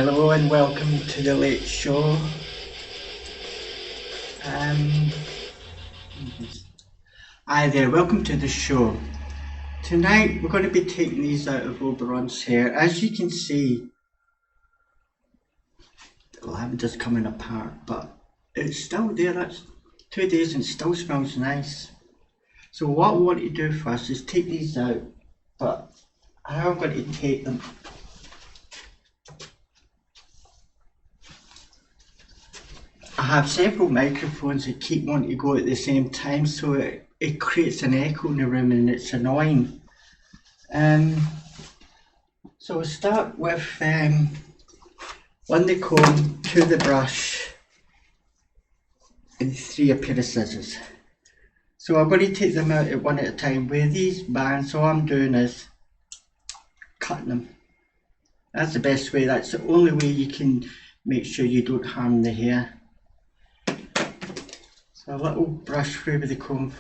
Hello and welcome to the late show. Um, Hi there, welcome to the show. Tonight we're going to be taking these out of Arrmand's hair. As you can see, the lavender's coming apart, but it's still there. That's 2 days and it still smells nice. So what I want to do first is take these out, but how I'm going to take them. I have several microphones that keep wanting to go at the same time, so it creates an echo in the room and it's annoying. So we'll start with one the comb, two the brush, and three a pair of scissors. So I'm going to take them out at one at a time. With these bands, all I'm doing is cutting them. That's the best way. That's the only way you can make sure you don't harm the hair. So a little brush through with the comb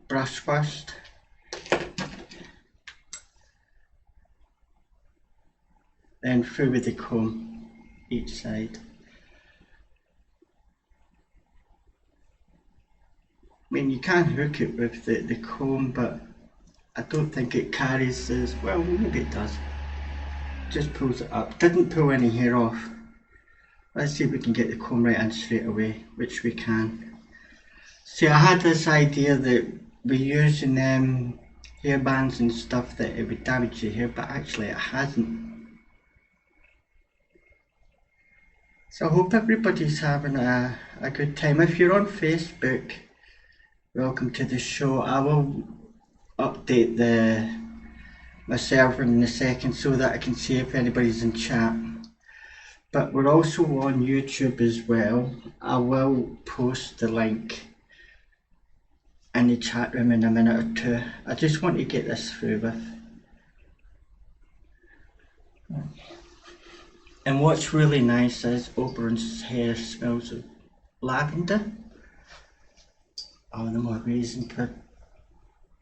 brush first. Then through with the comb each side. I mean, you can hook it with the comb, but I don't think it carries as well. Maybe it does. Just pulls it up. Didn't pull any hair off. Let's see if we can get the comb right in straight away, which we can. See, I had this idea that we're using hair bands and stuff that it would damage your hair, but actually it hasn't. So I hope everybody's having a good time. If you're on Facebook, welcome to the show. I will update my server in a second so that I can see if anybody's in chat. But we're also on YouTube as well. I will post the link in the chat room in a minute or two. I just want to get this through with. And what's really nice is Arrmand's hair smells of lavender. Oh, the more reason for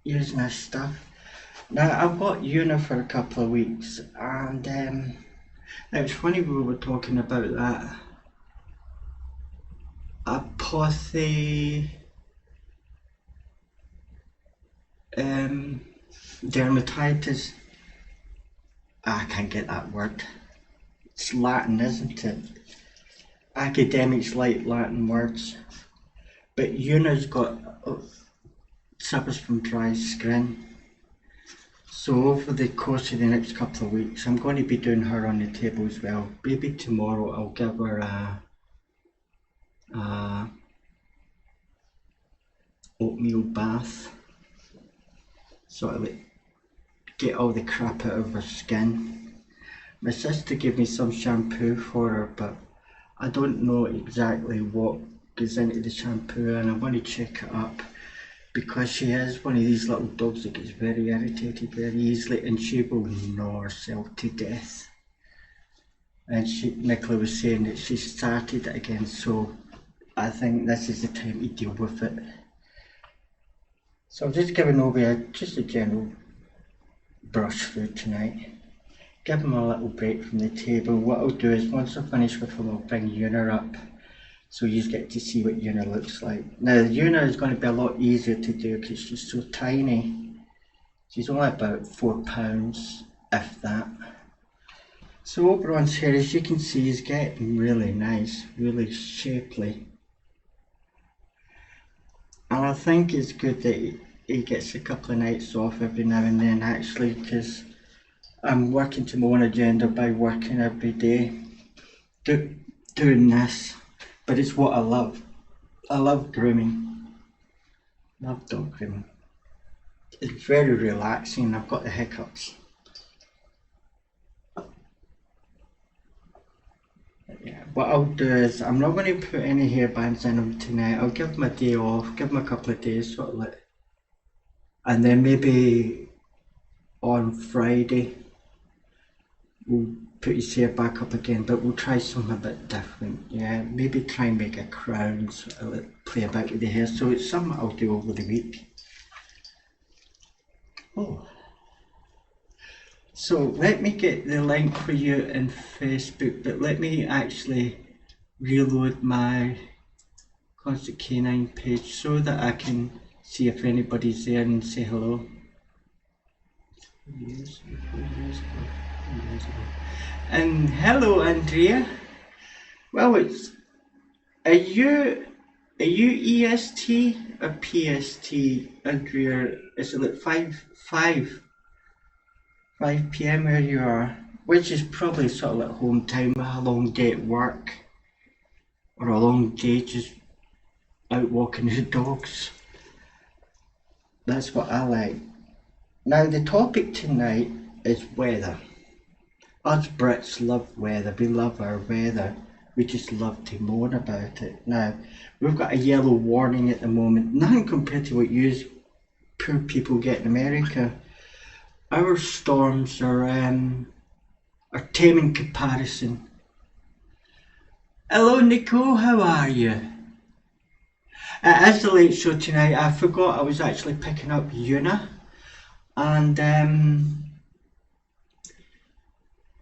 using this stuff. Now I've got Una for a couple of weeks, and it was funny we were talking about that. Dermatitis. I can't get that word. It's Latin, isn't it? Academics like Latin words. But Una's suffers from dry skin. So over the course of the next couple of weeks, I'm going to be doing her on the table as well. Maybe tomorrow I'll give her a oatmeal bath. Sort of like get all the crap out of her skin. My sister gave me some shampoo for her, but I don't know exactly what goes into the shampoo, and I want to check it up because she is one of these little dogs that gets very irritated very easily, and she will gnaw herself to death. And Nicola was saying that she started it again, so I think this is the time to deal with it. So I'm just giving over just a general brush through tonight. Give him a little break from the table. What I'll do is once I finish with him, I'll bring Una up so you get to see what Una looks like. Now Una is going to be a lot easier to do because she's so tiny. She's only about 4 pounds, if that. So Arrmand's hair, as you can see, is getting really nice, really shapely. And I think it's good that he gets a couple of nights off every now and then, actually, because I'm working to my own agenda by working every day, doing this, but it's what I love. I love grooming. Love dog grooming. It's very relaxing. I've got the hiccups. Yeah, what I'll do is I'm not going to put any hair bands in him tonight. I'll give him a day off, give him a couple of days, sort of like, and then maybe on Friday we'll put his hair back up again, but we'll try something a bit different. Yeah, maybe try and make a crown, sort of like play about with the hair. So it's something I'll do over the week. Oh. So let me get the link for you in Facebook, but let me actually reload my Constant Canine page so that I can see if anybody's there and say hello. And hello, Andrea. Well, are you EST or PST, Andrea? Is it like 5 p.m. where you are? Which is probably sort of like home time, a long day at work, or a long day just out walking the dogs. That's what I like. Now the topic tonight is weather. Us Brits love weather, we love our weather. We just love to moan about it. Now, we've got a yellow warning at the moment, nothing compared to what you poor people get in America. Our storms are tame in comparison. Hello Nicole, how are you? It is the late show tonight. I forgot I was actually picking up Una, and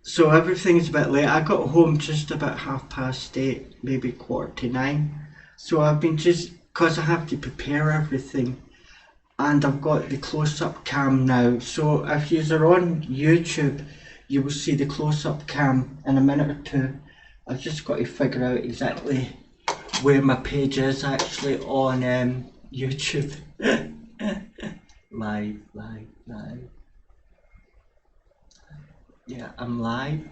so everything's a bit late. I got home just about 8:30, maybe 8:45. So I've been because I have to prepare everything, and I've got the close-up cam now. So if you are on YouTube, you will see the close-up cam in a minute or two. I've just got to figure out exactly where my page is actually on YouTube. live. Yeah, I'm live.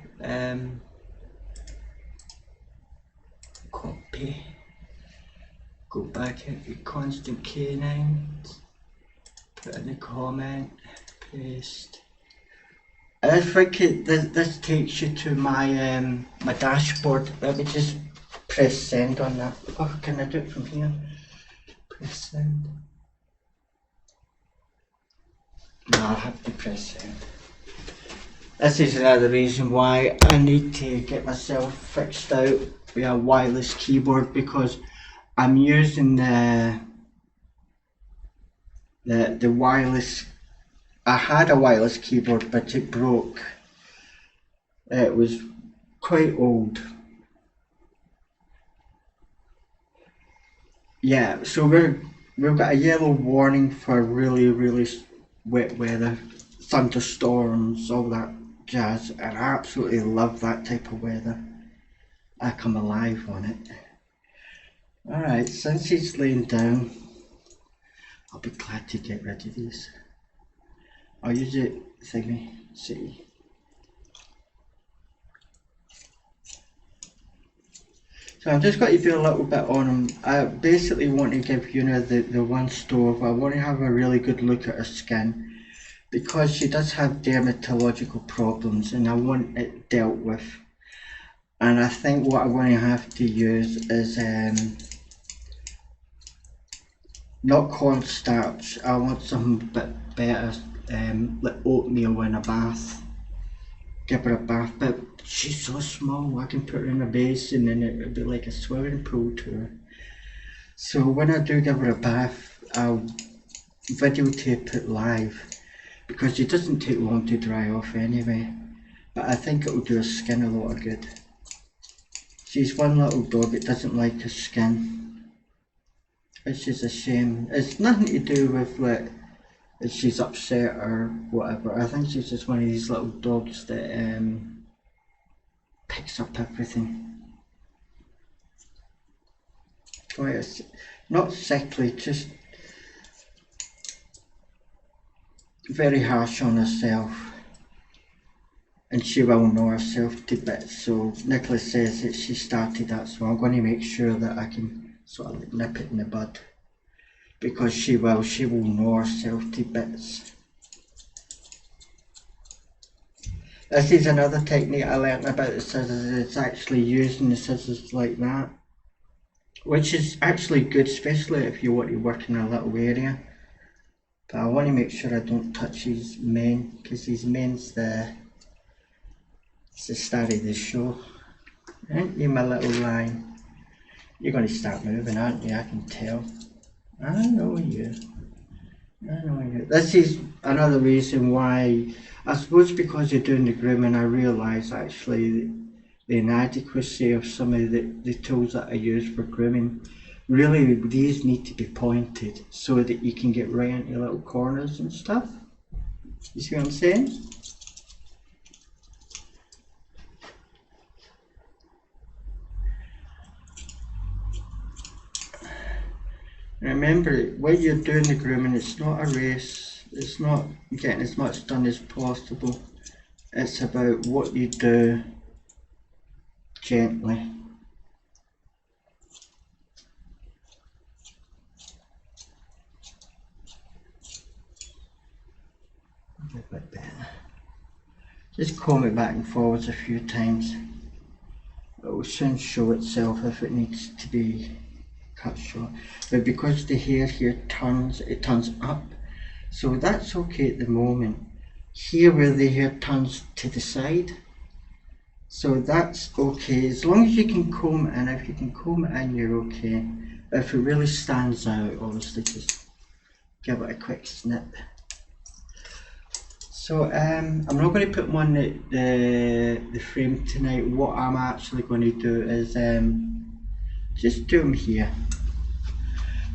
Copy. Go back into Constant Canine. Put in the comment. Paste. I think this takes you to my my dashboard. Let me just press send on that. Oh, can I do it from here? Press send. No, I have to press send. This is another reason why I need to get myself fixed out with a wireless keyboard, because I'm using the wireless. I had a wireless keyboard, but it broke. It was quite old. Yeah, so we've got a yellow warning for really wet weather, thunderstorms, all that jazz, and I absolutely love that type of weather. I come alive on it. Alright, since he's laying down, I'll be glad to get rid of these. I'll use it thingy, see. So I'm just got to do a little bit on him. I basically want to give Una the one stove. I want to have a really good look at her skin, because she does have dermatological problems and I want it dealt with. And I think what I'm going to have to use is not cornstarch. I want something a bit better, like oatmeal in a bath. Give her a bath, but she's so small. I can put her in a basin and it would be like a swimming pool to her. So when I do give her a bath, I'll videotape it live, because it doesn't take long to dry off anyway. But I think it will do her skin a lot of good. She's one little dog that doesn't like her skin, which is a shame. It's nothing to do with like if she's upset or whatever. I think she's just one of these little dogs that picks up everything. Quite not sickly, just very harsh on herself, and she will know herself to bits. So Nicholas says that she started that, so I'm going to make sure that I can sort of like nip it in the bud, because she will know herself to bits. This is another technique I learnt about the scissors. It's actually using the scissors like that, which is actually good, especially if you want to work in a little area. But I want to make sure I don't touch his mane, because his mane's the star of the show. Aren't you, my little lion? You're going to start moving, aren't you? I can tell. I know you. I know. This is another reason why, I suppose because you're doing the grooming, I realise actually the inadequacy of some of the tools that I use for grooming. Really, these need to be pointed so that you can get right into little corners and stuff. You see what I'm saying? Remember, when you're doing the grooming, it's not a race. It's not getting as much done as possible. It's about what you do gently. A bit better. Just comb it back and forwards a few times. It will soon show itself if it needs to be cut short. But because the hair here turns, it turns up. So that's okay at the moment. Here where the hair turns to the side. So that's okay, as long as you can comb it in. If you can comb it in, you're okay. If it really stands out, obviously just give it a quick snip. So I'm not going to put them on the frame tonight. What I'm actually going to do is just do them here.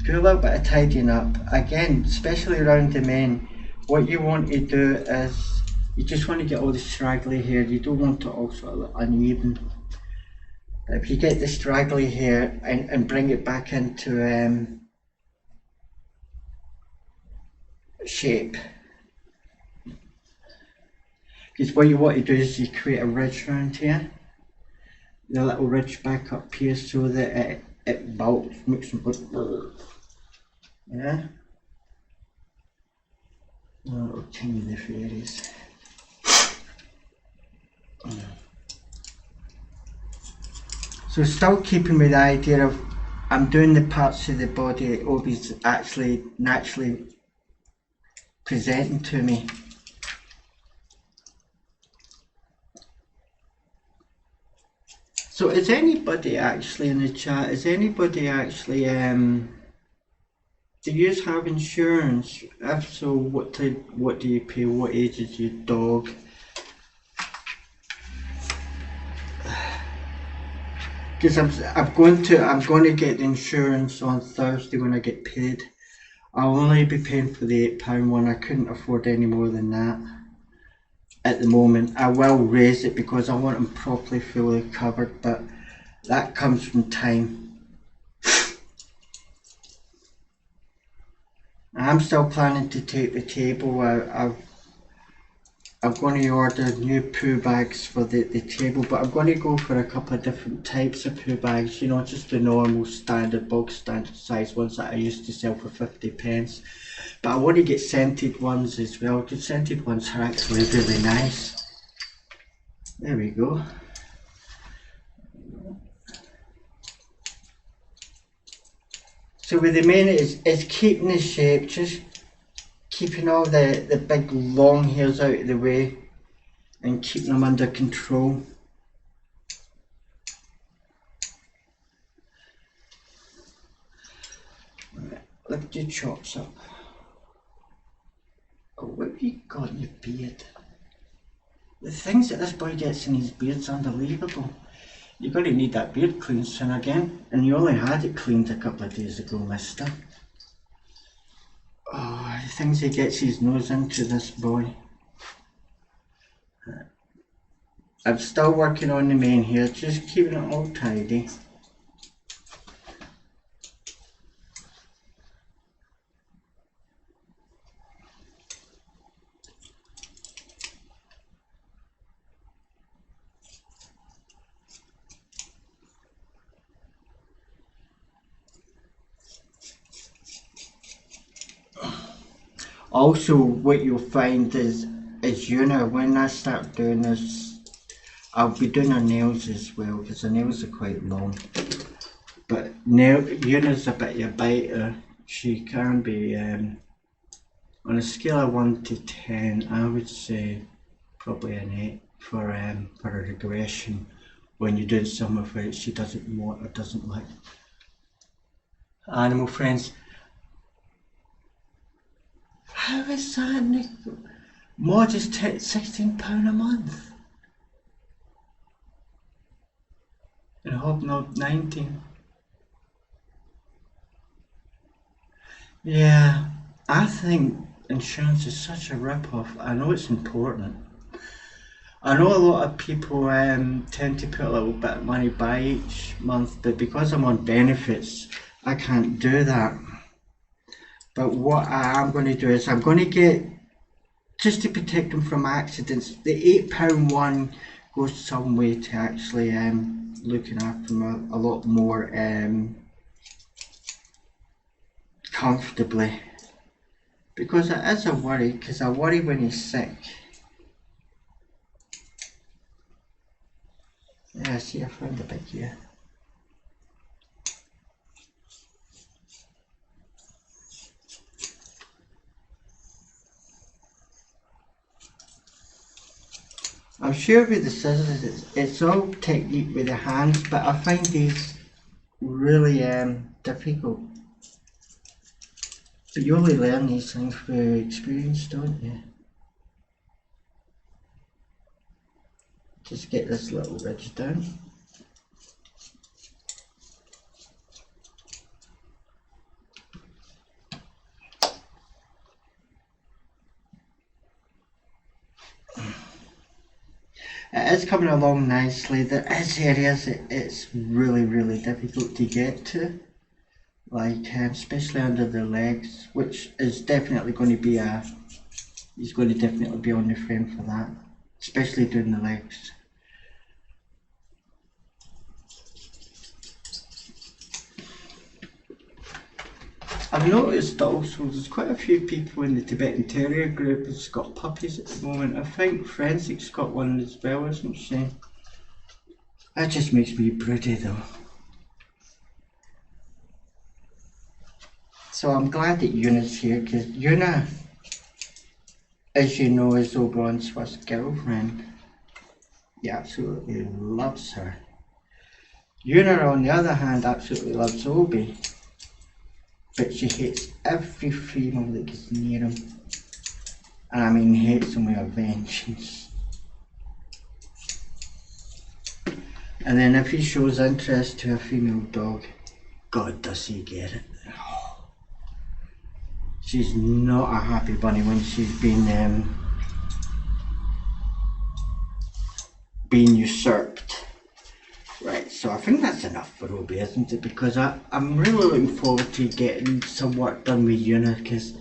Do a little bit of tidying up. Again, especially around the men, what you want to do is you just want to get all the straggly hair. You don't want it all sort of look uneven. But if you get the straggly hair and bring it back into shape. Because what you want to do is you create a ridge around here. The little ridge back up here so that it bulks, makes them look. Yeah. Oh, tiny the fairies. So still keeping with the idea of I'm doing the parts of the body that Obi's actually naturally presenting to me. So is anybody actually in the chat, is anybody actually, do you have insurance? If so, what do you pay? What age is your dog? Because I'm going to get the insurance on Thursday when I get paid. I'll only be paying for the £8 one. I couldn't afford any more than that at the moment. I will raise it because I want them properly fully covered, but that comes from time. I'm still planning to take the table out. I'm going to order new poo bags for the table, but I'm going to go for a couple of different types of poo bags, you know, just the normal standard, bog standard size ones that I used to sell for 50 pence. But I want to get scented ones as well, because scented ones are actually really nice. There we go. So with the main is keeping the shape, just keeping all the big long hairs out of the way and keeping them under control. Right, lift your chops up. Oh, what have you got in your beard? The things that this boy gets in his beard's unbelievable. You're going to need that beard cleaned soon again, and you only had it cleaned a couple of days ago, mister. Oh, the things he gets his nose into, this boy. I'm still working on the mane here, just keeping it all tidy. Also, what you'll find is Una, when I start doing this, I'll be doing her nails as well, because her nails are quite long. But Una's a bit of a biter. She can be, on a scale of 1 to 10, I would say probably an 8 for her aggression when you're doing some of it she doesn't want or doesn't like. Animal friends. How is that? Mod is £16 a month. And Hobnob 19. Yeah, I think insurance is such a rip-off. I know it's important. I know a lot of people tend to put a little bit of money by each month, but because I'm on benefits, I can't do that. But what I am going to do is I'm going to get, just to protect them from accidents, the £8 one goes some way to actually looking after them a lot more comfortably. Because it is a worry, because I worry when he's sick. Yeah, see, I found a bit here. I'm sure with the scissors, it's all technique with the hands, but I find these really difficult. But you only learn these things through experience, don't you? Just get this little ridge down. It is coming along nicely. There is areas it's really difficult to get to, like especially under the legs, which is definitely going to be he's going to definitely be on the frame for that, especially doing the legs. I've noticed also there's quite a few people in the Tibetan Terrier group who's got puppies at the moment. I think Forensic's got one as well, isn't she? That just makes me broody though. So I'm glad that Yuna's here, because Yuna, as you know, is Oberon's first girlfriend. He absolutely loves her. Yuna, on the other hand, absolutely loves Obi. But she hates every female that gets near him. And I mean hates him with a vengeance. And then if he shows interest to a female dog, God does he get it. She's not a happy bunny when she's been usurped. Right, so I think that's enough for Obi, isn't it? Because I'm really looking forward to getting some work done with Yuna, because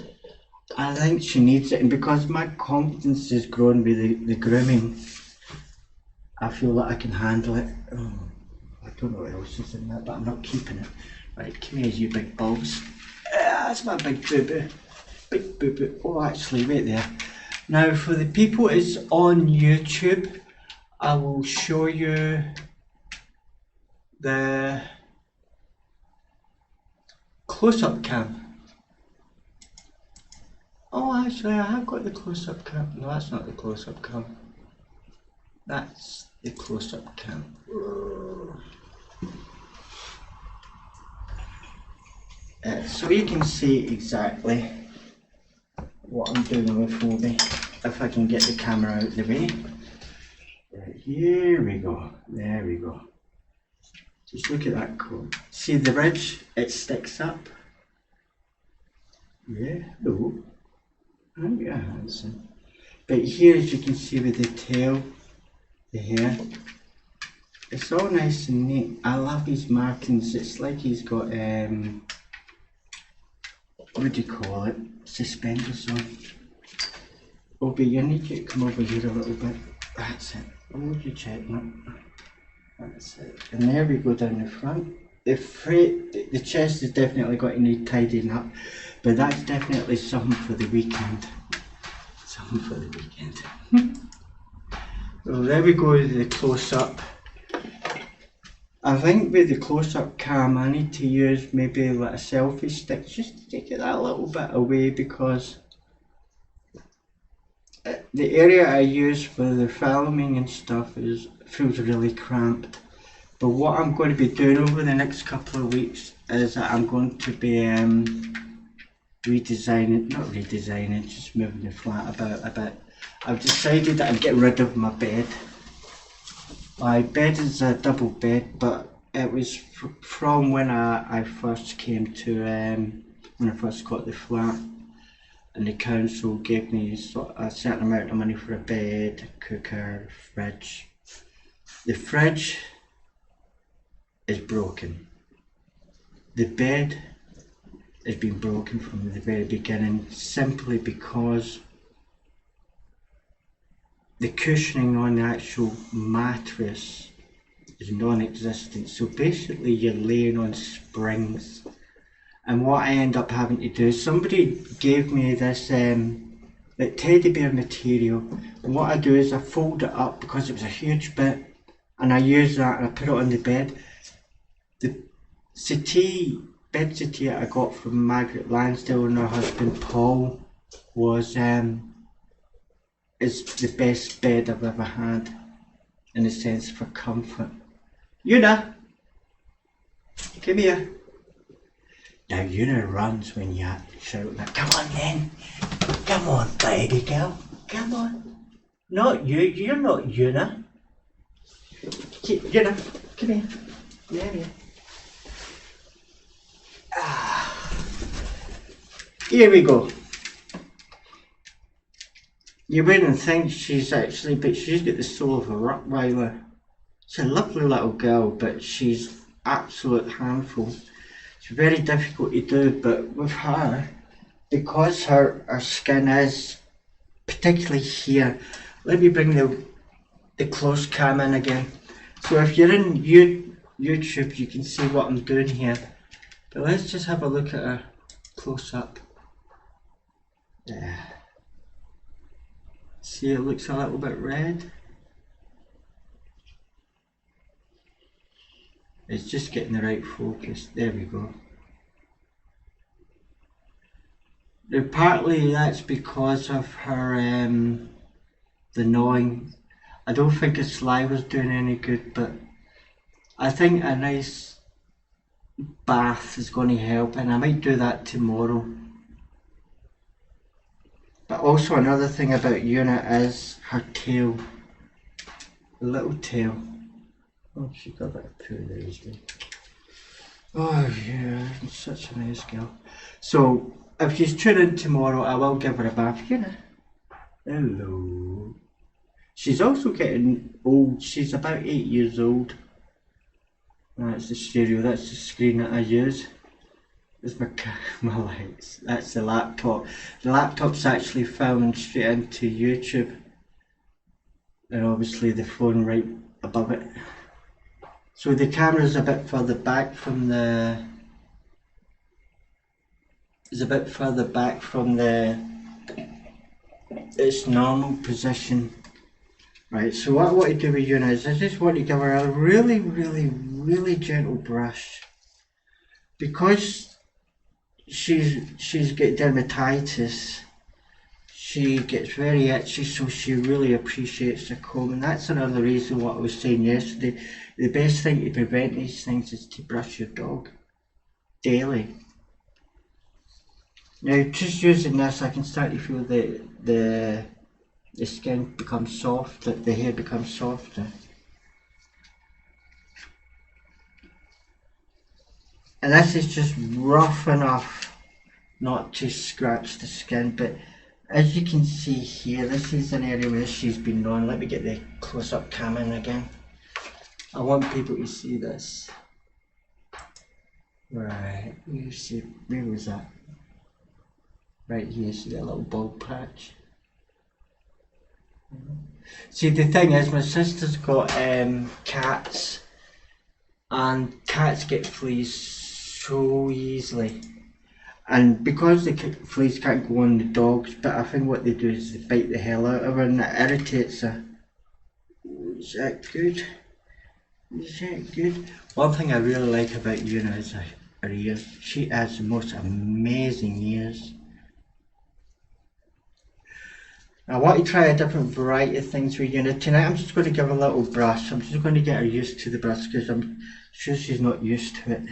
I think she needs it, and because my confidence is growing with the grooming, I feel that I can handle it. Oh, I don't know what else is in that, but I'm not keeping it. Right, come here, you big bulbs. That's my big boo-boo. Big boo-boo. Oh, actually, wait there. Now, for the people it's on YouTube, I will show you the close-up cam. Oh, actually, I have got the close-up cam. No, that's not the close-up cam. That's the close-up cam. So you can see exactly what I'm doing with Obi, if I can get the camera out of the way. Right, here we go. There we go. Just look at that coat. See the ridge? It sticks up. Yeah, no. Aren't you handsome? But here, as you can see with the tail, the hair, it's all nice and neat. I love his markings. It's like he's got, what do you call it? Suspenders on. Obi, you need to come over here a little bit. That's it. Hold your check, man. That's it. And there we go down the front. The chest is definitely going to need tidying up, but that's definitely something for the weekend. Something for the weekend. Well, there we go with the close-up. I think with the close-up cam I need to use maybe like a selfie stick just to take it that little bit away, because the area I use for the filming and stuff feels really cramped. But what I'm going to be doing over the next couple of weeks is that I'm going to be redesigning, not redesigning, just moving the flat about a bit. I've decided that I'd get rid of my bed. My bed is a double bed, but it was from when I first came to, when I first got the flat, and the council gave me a certain amount of money for a bed, a cooker, a fridge. The fridge is broken. The bed has been broken from the very beginning, simply because the cushioning on the actual mattress is non-existent. So basically you're laying on springs. And what I end up having to do is, somebody gave me this like teddy bear material, and what I do is I fold it up because it was a huge bit, and I use that and I put it on the bed. The bed settee I got from Margaret Lansdale and her husband Paul is the best bed I've ever had, in a sense, for comfort. Una, come here. Now Una runs when you shout that. Come on then. Come on, baby girl. Come on. Not you. You're not Una. Una, come here. Yeah. Here we go. You wouldn't think she's actually, but she's got the soul of a Rottweiler. She's a lovely little girl, but she's absolute handful. It's very difficult to do, but with her, because her skin is, particularly here, let me bring the close cam in again. So if you're in YouTube, you can see what I'm doing here. But let's just have a look at her close up. Yeah. See, it looks a little bit red. It's just getting the right focus. There we go. Now, partly that's because of her the gnawing. I don't think a saliva's doing any good, but I think a nice bath is going to help, and I might do that tomorrow. But also another thing about Una is her tail, the little tail. Oh, she got that poo there as well. Oh yeah, such a nice girl. So if she's tuning in tomorrow, I will give her a bath. Una, hello. She's also getting old. She's about 8 years old. That's the stereo. That's the screen that I use. There's my lights. That's the laptop. The laptop's actually filming straight into YouTube, and obviously the phone right above it. So the camera's a bit further back from the. It's a bit further back from its normal position. Right. So what I want to do with Una is I just want to give her a really, really, really gentle brush, because she's got dermatitis. She gets very itchy, so she really appreciates the comb, and that's another reason what I was saying yesterday. The best thing to prevent these things is to brush your dog daily. Now, just using this, I can start to feel the skin become soft, the hair becomes softer. And this is just rough enough not to scratch the skin, but as you can see here, this is an area where she's been gnawing. Let me get the close-up cam in again. I want people to see this. Right, you see, where was that? Right here, see that little bald patch? See, the thing is, my sister's got cats, and cats get fleas so easily, and because the fleas can't go on the dogs, but I think what they do is they bite the hell out of her, and it irritates her. Is that good? Is that good? One thing I really like about Una is her ears. She has the most amazing ears. I want to try a different variety of things with Una. Tonight I'm just going to give her a little brush. I'm just going to get her used to the brush because I'm sure she's not used to it.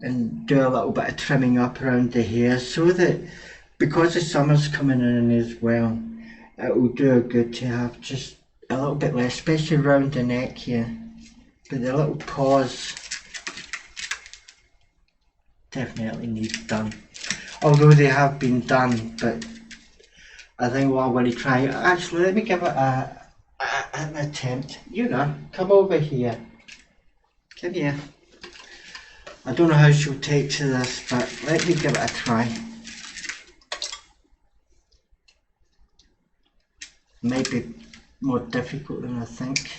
and do a little bit of trimming up around the hair, so that because the summer's coming in as well, it will do good to have just a little bit less, especially around the neck here. But the little paws definitely need done, although they have been done. But I think what I want to try, actually let me give it an attempt. You know, come over here, come here. I don't know how she'll take to this, but let me give it a try. Might be more difficult than I think.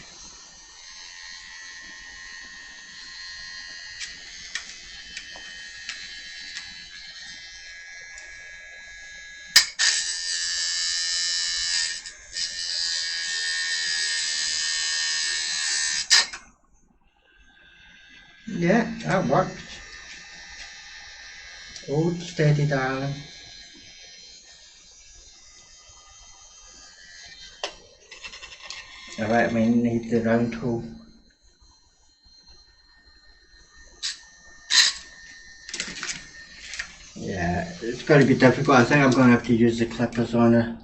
Yeah, that worked. Hold steady, darling. Alright, I might need the round hole. Yeah, it's going to be difficult. I think I'm going to have to use the clippers on her.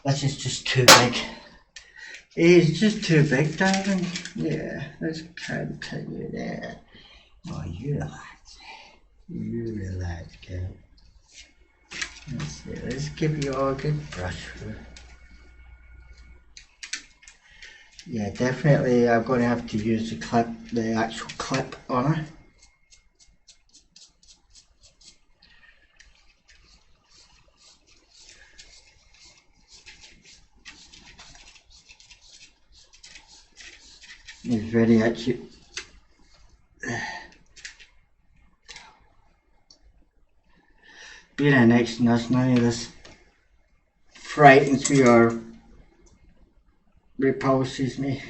This is just too big. It's just too big, darling. Yeah, let's can't tell you there. Oh, you relax. You relax, girl. Let's see, let's give you all a good brush through. Yeah, definitely I'm going to have to use the clip, the actual clip on her. It's very itchy. Being an ex-nurse, none of this frightens me or repulses me.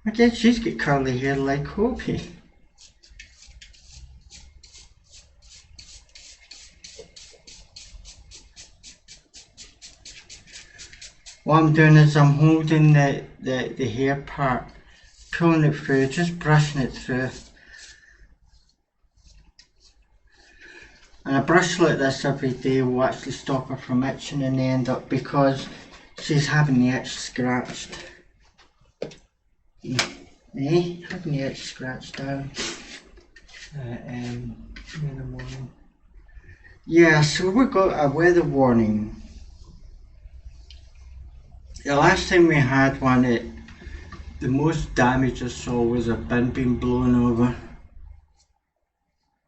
I guess she's got curly hair like Hopi. What I'm doing is I'm holding the hair part, pulling it through, just brushing it through. And a brush like this every day will actually stop her from itching in the end up, because she's having the itch scratched. Having the itch scratched down in the morning. Yeah, so we got a weather warning. The last time we had one, the most damage I saw was a bin being blown over.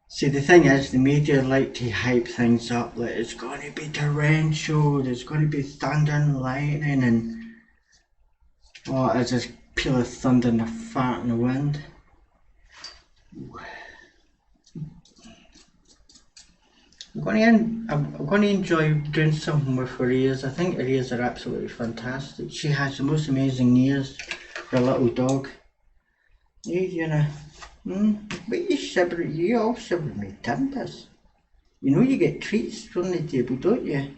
See, the thing is, the media like to hype things up, like it's going to be torrential, there's going to be thunder and lightning, and oh, it's just pure thunder and a fart in the wind. I'm going to enjoy doing something with her ears. I think her ears are absolutely fantastic. She has the most amazing ears for a little dog. You know, but you all shiver me timbers. You know you get treats from the table, don't you?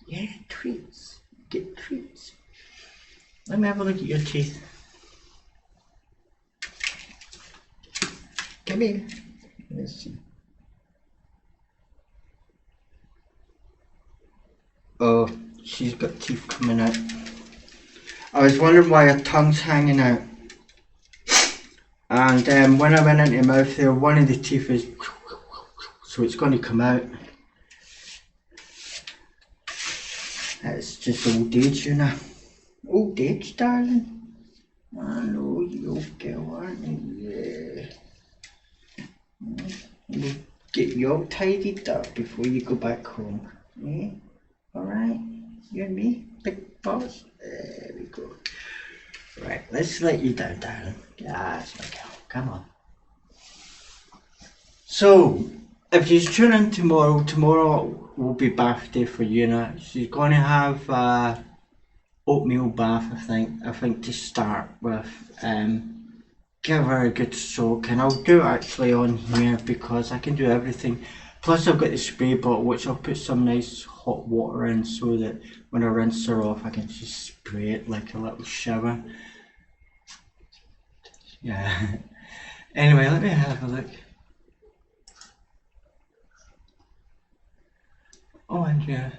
Yeah, treats. Get treats. Let me have a look at your teeth. Come here. Let's see. Oh, she's got teeth coming out. I was wondering why her tongue's hanging out. And when I went into her mouth there, one of the teeth is, so it's going to come out. It's just old age, you know. Old age, darling. I know you old girl, aren't you? Yeah. We'll get you all tidied up before you go back home. Yeah? Alright? You and me? Big boss? There we go. Right, let's let you down, darling. That's my girl. Come on. So, if you tune in tomorrow will be birthday for Una. She's going to have oatmeal bath, I think to start with. Give her a good soak, and I'll do it actually on here because I can do everything. Plus I've got the spray bottle which I'll put some nice hot water in so that when I rinse her off I can just spray it like a little shower. Yeah. Anyway, let me have a look. Oh, Andrea.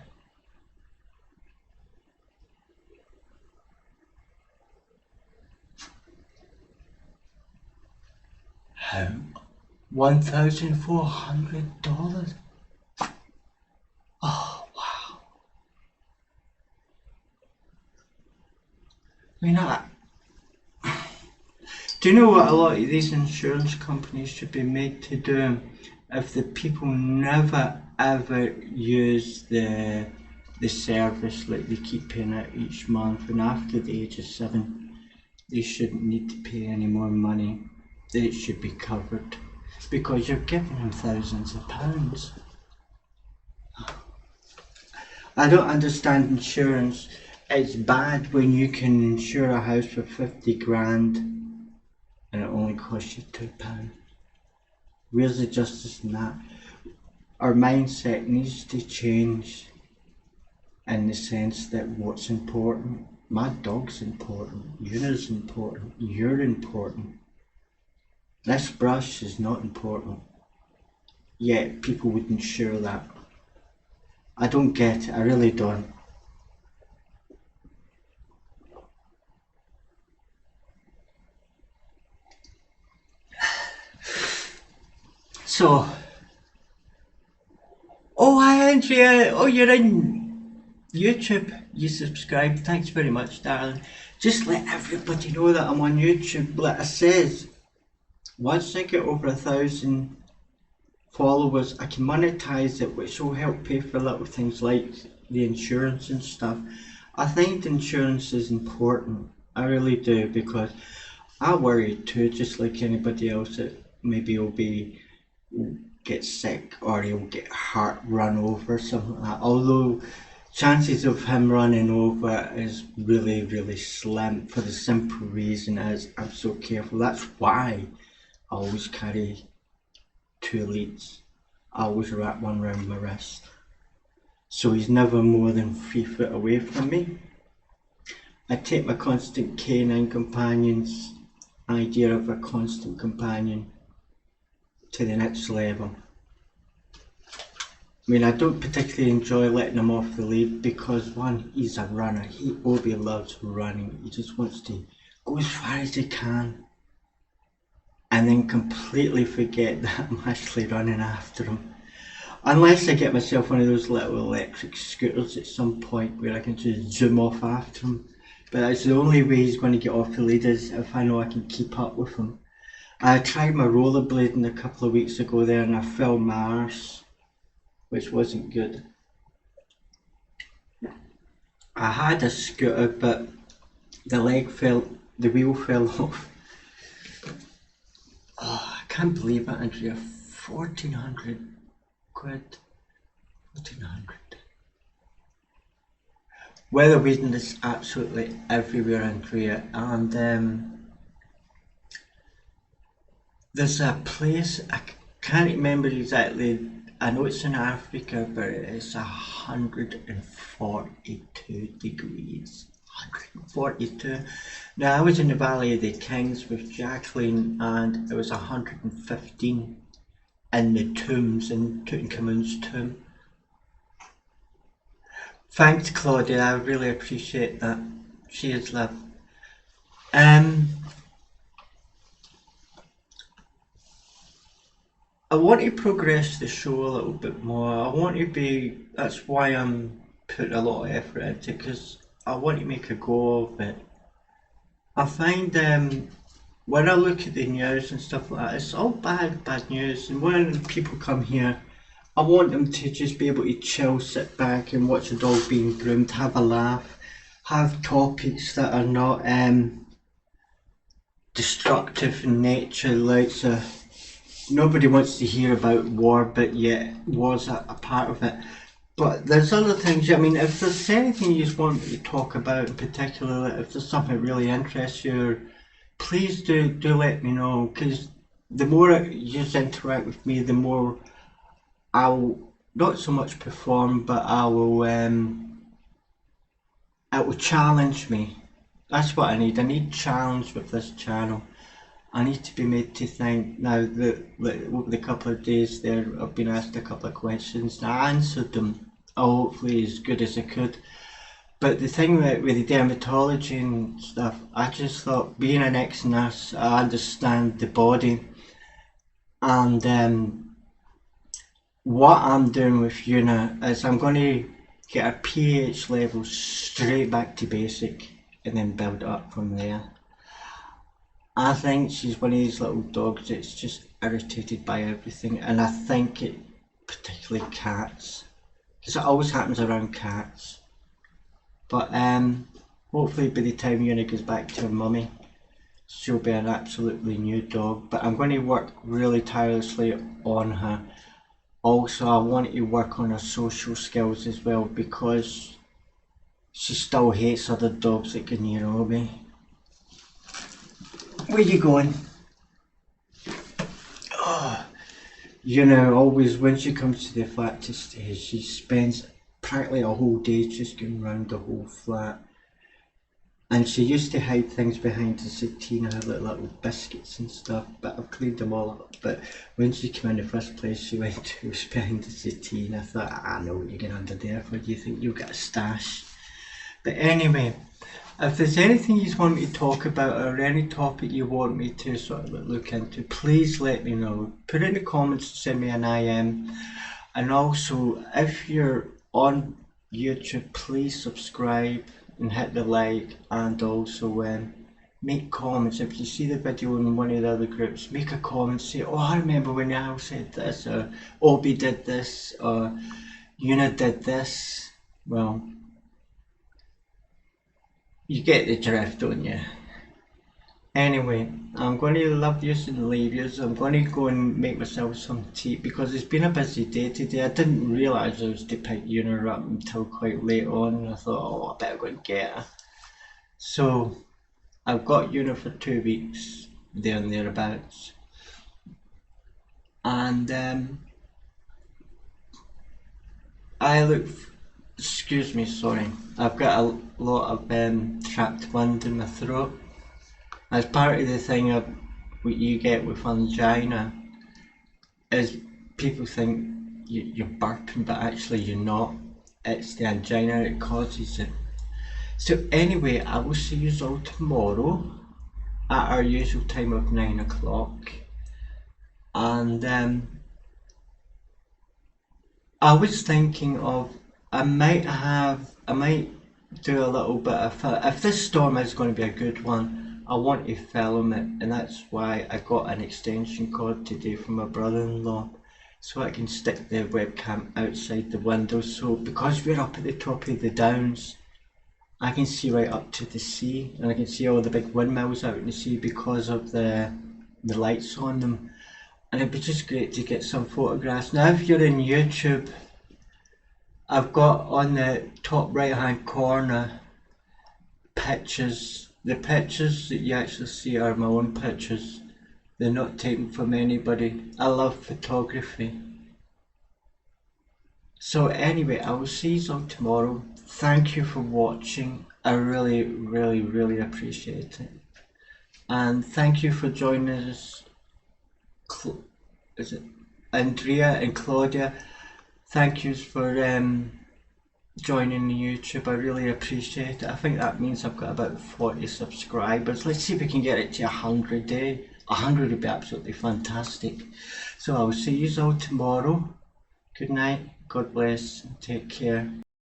How? $1,400? Oh, wow. I mean, do you know what a lot of these insurance companies should be made to do? If the people never ever use the service, like they keep paying it each month, and after the age of 7 they shouldn't need to pay any more money. It should be covered because you're giving them thousands of pounds. I don't understand insurance. It's bad when you can insure a house for 50 grand and it only costs you £2. Where's the justice in that? Our mindset needs to change in the sense that what's important. My dog's important, Una's important, you're important. This brush is not important. Yet people would insure that. I don't get it, I really don't. So, oh hi Andrea, oh you're in YouTube, you subscribed, thanks very much darling. Just let everybody know that I'm on YouTube. Like I says, once I get over 1,000 followers I can monetize it, which will help pay for little things like the insurance and stuff. I think insurance is important, I really do, because I worry too, just like anybody else, that maybe will get sick or he'll get hurt, run over, something like that. Although chances of him running over is really, really slim for the simple reason is I'm so careful. That's why I always carry 2 leads. I always wrap one around my wrist. So he's never more than 3 foot away from me. I take my constant canine companion's idea of a constant companion to the next level. I mean, I don't particularly enjoy letting him off the lead because one, he's a runner. Obi loves running. He just wants to go as far as he can and then completely forget that I'm actually running after him. Unless I get myself one of those little electric scooters at some point where I can just zoom off after him. But that's the only way he's going to get off the lead is if I know I can keep up with him. I tried my rollerblading a couple of weeks ago there and I fell my arse, which wasn't good. I had a scooter but the wheel fell off. Oh, I can't believe it, Andrea, 1,400 quid, 1,400. Weather weeding is absolutely everywhere, Andrea, and there's a place, I can't remember exactly, I know it's in Africa, but it's 142 degrees. 142. Now I was in the Valley of the Kings with Jacqueline and it was 115 in the tombs, in Tutankhamun's tomb. Thanks Claudia, I really appreciate that. She is love. I want to progress the show a little bit more. I want to be, that's why I'm putting a lot of effort into it, because I want to make a go of it. I find when I look at the news and stuff like that, it's all bad news, and when people come here, I want them to just be able to chill, sit back and watch a dog being groomed, have a laugh, have topics that are not destructive in nature, like so nobody wants to hear about war, but yet war's a part of it. But there's other things. I mean, if there's anything you just want me to talk about in particular, if there's something that really interests you, please do let me know. Because the more you just interact with me, the more I'll not so much perform, but it will challenge me. That's what I need. I need challenge with this channel. I need to be made to think. Now that over the couple of days there, I've been asked a couple of questions and I answered them, hopefully as good as I could. But the thing with the dermatology and stuff, I just thought, being an ex-nurse, I understand the body, and what I'm doing with Una is I'm going to get her pH level straight back to basic and then build it up from there. I think she's one of these little dogs that's just irritated by everything, and I think it, particularly cats, because it always happens around cats. But hopefully by the time Una goes back to her mummy, she'll be an absolutely new dog. But I'm going to work really tirelessly on her. Also, I want to work on her social skills as well, because she still hates other dogs that can near me. Where you going? Oh, you know, always when she comes to the flat to stay, she spends practically a whole day just going around the whole flat. And she used to hide things behind the settee, I had like little biscuits and stuff, but I've cleaned them all up. But when she came in the first place, she went to was behind the settee, and I thought, I know what you're going under there for. Do you think you'll get a stash? But anyway, if there's anything you want me to talk about or any topic you want me to sort of look into, please let me know. Put it in the comments, send me an IM. And also, if you're on YouTube, please subscribe and hit the like, and also make comments. If you see the video in one of the other groups, make a comment, say, oh, I remember when Al said this, or Obi did this, or Una did this. Well, you get the drift, don't you? Anyway, I'm going to love yous and leave yous. I'm going to go and make myself some tea because it's been a busy day today. I didn't realise I was to pick Una up until quite late on. I thought, oh, I better go and get her. So, I've got Una for 2 weeks, there and thereabouts. And I look... Excuse me, sorry. I've got a lot of trapped wind in my throat. As part of the thing of what you get with angina is people think you're burping, but actually you're not. It's the angina that causes it. So anyway, I will see you all tomorrow at our usual time of 9 o'clock. And I was thinking of, I might do a little bit of, if this storm is going to be a good one, I want to film it, and that's why I got an extension cord today from my brother-in-law, so I can stick the webcam outside the window. So because we're up at the top of the downs, I can see right up to the sea, and I can see all the big windmills out in the sea because of the lights on them. And it'd be just great to get some photographs. Now if you're in YouTube, I've got on the top right hand corner pictures. The pictures that you actually see are my own pictures. They're not taken from anybody. I love photography. So anyway, I will see you all tomorrow. Thank you for watching. I really, really, really appreciate it. And thank you for joining us. Is it Andrea and Claudia? Thank you for joining the YouTube. I really appreciate it. I think that means I've got about 40 subscribers. Let's see if we can get it to 100 day. 100 would be absolutely fantastic. So I'll see you all tomorrow. Good night, God bless, and take care.